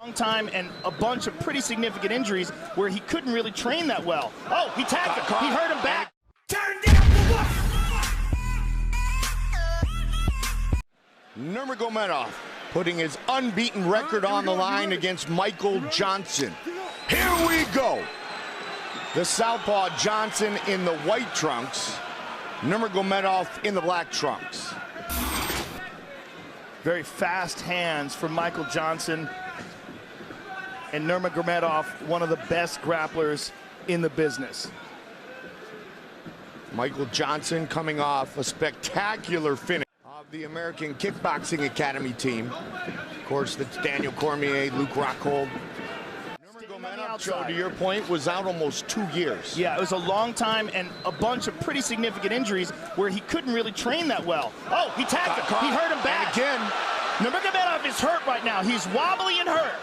Long time and a bunch of pretty significant injuries where he couldn't really train that well. Oh, he tagged him. He hurt him back. Turn down for what? Nurmagomedov putting his unbeaten record on the line against Michael Johnson. Here we go. The southpaw Johnson in the white trunks, Nurmagomedov in the black trunks. Very fast hands from Michael Johnson. And Nurmagomedov, one of the best grapplers in the business. Michael Johnson coming off a spectacular finish of the American Kickboxing Academy team. Of course, that's Daniel Cormier, Luke Rockhold. Nurmagomedov, Joe, to your point, was out almost 2 years. Yeah, it was a long time and a bunch of pretty significant injuries where he couldn't really train that well. Oh, he tagged him. He hurt him back. And again, Nurmagomedov is hurt right now. He's wobbly and hurt.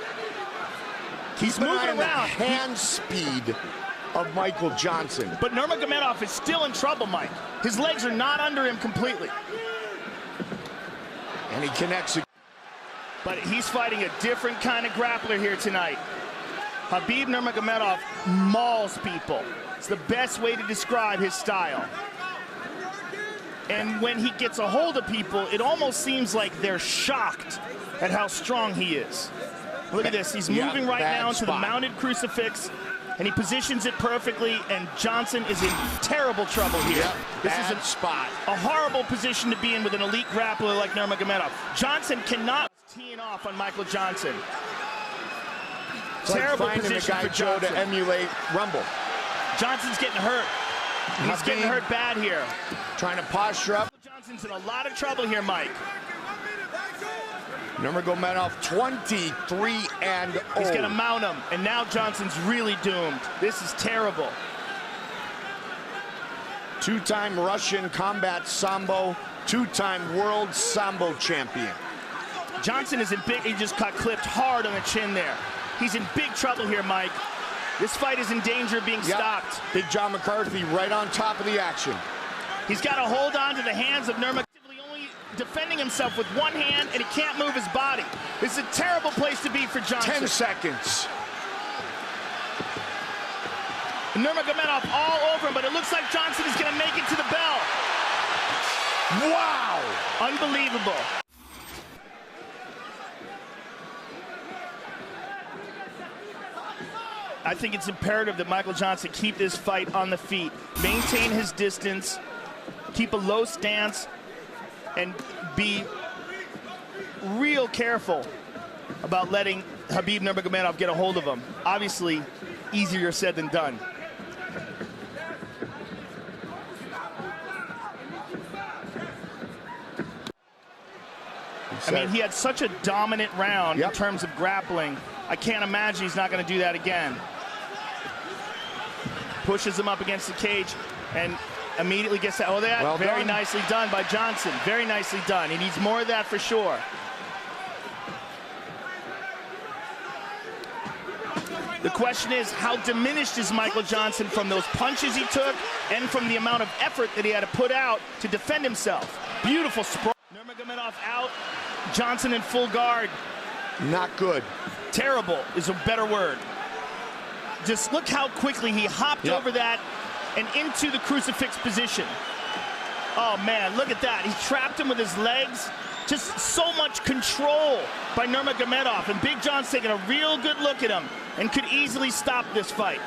He's moving around. The hand speed of Michael Johnson. But Nurmagomedov is still in trouble, Mike. His legs are not under him completely. And he connects. But he's fighting a different kind of grappler here tonight. Khabib Nurmagomedov mauls people. It's the best way to describe his style. And when he gets a hold of people, it almost seems like they're shocked at how strong he is. Look at this, he's moving right now into the mounted crucifix, and he positions it perfectly, and Johnson is in terrible trouble here. This is a horrible position to be in with an elite grappler like Nurmagomedov. Johnson cannot teeing off on Michael Johnson. Terrible position for Johnson. To emulate Rumble. Johnson's getting hurt. He's getting hurt bad here. Trying to posture up. Johnson's in a lot of trouble here, Mike. Nurmagomedov 23-0. He's gonna mount him, and now Johnson's really doomed. This is terrible. Two-time Russian combat sambo, two-time world sambo champion. Johnson is in big, he just got clipped hard on the chin there. He's in big trouble here, Mike. This fight is in danger of being stopped. Big John McCarthy right on top of the action. He's got to hold on to the hands of Nurmagomedov. Defending himself with one hand, and he can't move his body. This is a terrible place to be for Johnson. 10 seconds. Nurmagomedov all over him, but it looks like Johnson is going to make it to the bell. Wow! Unbelievable. I think it's imperative that Michael Johnson keep this fight on the feet, maintain his distance, keep a low stance, and be real careful about letting Khabib Nurmagomedov get a hold of him. Obviously, easier said than done. I mean, he had such a dominant round in terms of grappling. I can't imagine he's not going to do that again. Pushes him up against the cage and immediately gets that. Oh, that very nicely done by Johnson. Very nicely done. He needs more of that for sure. The question is, how diminished is Michael Johnson from those punches he took and from the amount of effort that he had to put out to defend himself? Beautiful sprawl. Nurmagomedov out. Johnson in full guard. Not good. Terrible is a better word. Just look how quickly he hopped over that and into the crucifix position. Oh man, look at that. He trapped him with his legs. Just so much control by Nurmagomedov, and Big John's taking a real good look at him and could easily stop this fight.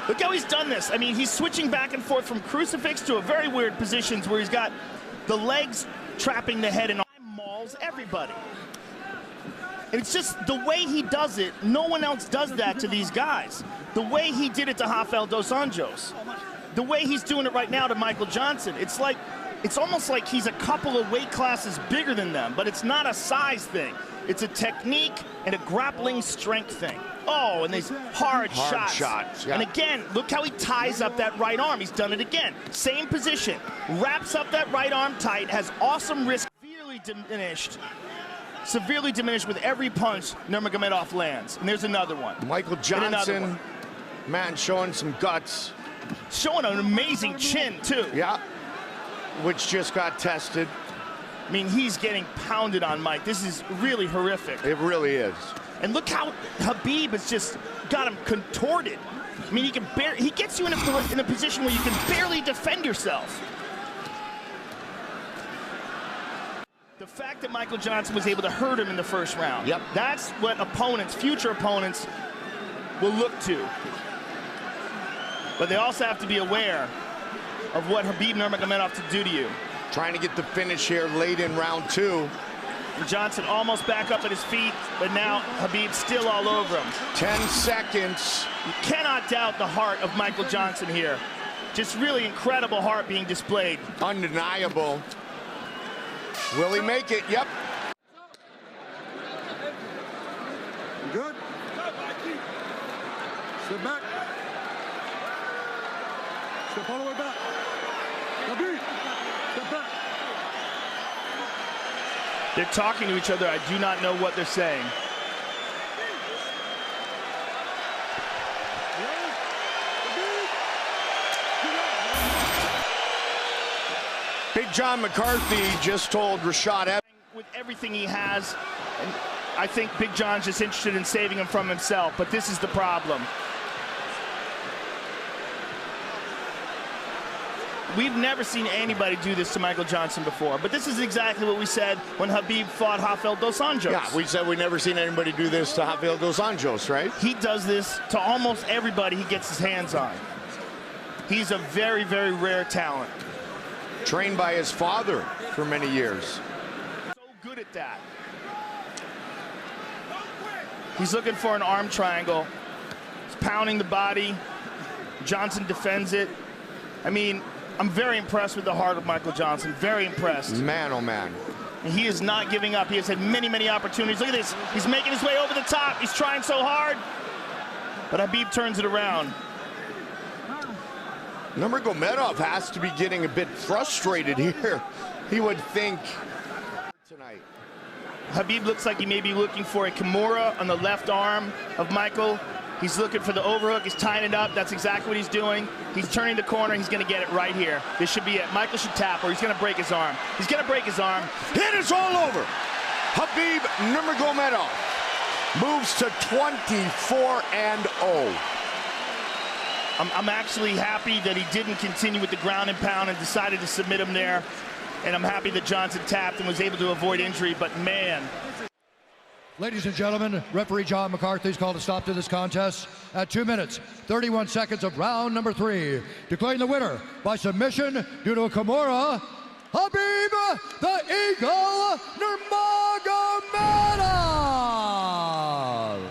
Look how he's done this. I mean, he's switching back and forth from crucifix to a very weird positions where he's got the legs trapping the head and mauls everybody. And it's just the way he does it. No one else does that to these guys. The way he did it to Rafael dos Anjos. The way he's doing it right now to Michael Johnson. It's almost like he's a couple of weight classes bigger than them, but it's not a size thing. It's a technique and a grappling strength thing. Oh, and these hard shots. And again, look how he ties up that right arm. He's done it again. Same position. Wraps up that right arm tight, has awesome wrist. Severely diminished with every punch Nurmagomedov lands. And there's another one. Michael Johnson, man, showing some guts. Showing an amazing chin, too. Yeah, which just got tested. I mean, he's getting pounded on, Mike. This is really horrific. It really is. And look how Khabib has just got him contorted. I mean, he gets you in a position where you can barely defend yourself. The fact that Michael Johnson was able to hurt him in the first round, that's what opponents, future opponents, will look to. But they also have to be aware of what Khabib Nurmagomedov to do to you. Trying to get the finish here late in round 2. Johnson almost back up at his feet, but now Khabib's still all over him. 10 seconds. You cannot doubt the heart of Michael Johnson here. Just really incredible heart being displayed. Undeniable. Will he make it? Yep. Good. Step back. Step all the way back. Khabib, step back. They're talking to each other. I do not know what they're saying. Big John McCarthy just told Rashad Evans. With everything he has, and I think Big John's just interested in saving him from himself, but this is the problem. We've never seen anybody do this to Michael Johnson before, but this is exactly what we said when Khabib fought Rafael dos Anjos. Yeah, we said we never seen anybody do this to Rafael dos Anjos, right? He does this to almost everybody he gets his hands on. He's a very, very rare talent. Trained by his father for many years. So good at that. He's looking for an arm triangle. He's pounding the body. Johnson defends it. I mean, I'm very impressed with the heart of Michael Johnson. Very impressed. Man, oh man. And he is not giving up. He has had many, many opportunities. Look at this. He's making his way over the top. He's trying so hard. But Khabib turns it around. Nurmagomedov has to be getting a bit frustrated here. He would think tonight. Khabib looks like he may be looking for a Kimura on the left arm of Michael. He's looking for the overhook. He's tying it up. That's exactly what he's doing. He's turning the corner. He's going to get it right here. This should be it. Michael should tap, or he's going to break his arm. He's going to break his arm. It is all over. Khabib Nurmagomedov moves to 24-0. I'm actually happy that he didn't continue with the ground and pound and decided to submit him there. And I'm happy that Johnson tapped and was able to avoid injury, but man. Ladies and gentlemen, referee John McCarthy's called a stop to this contest at 2 minutes, 31 seconds of round number 3. Declaring the winner by submission due to a Kimura, Khabib the Eagle Nurmagomedov.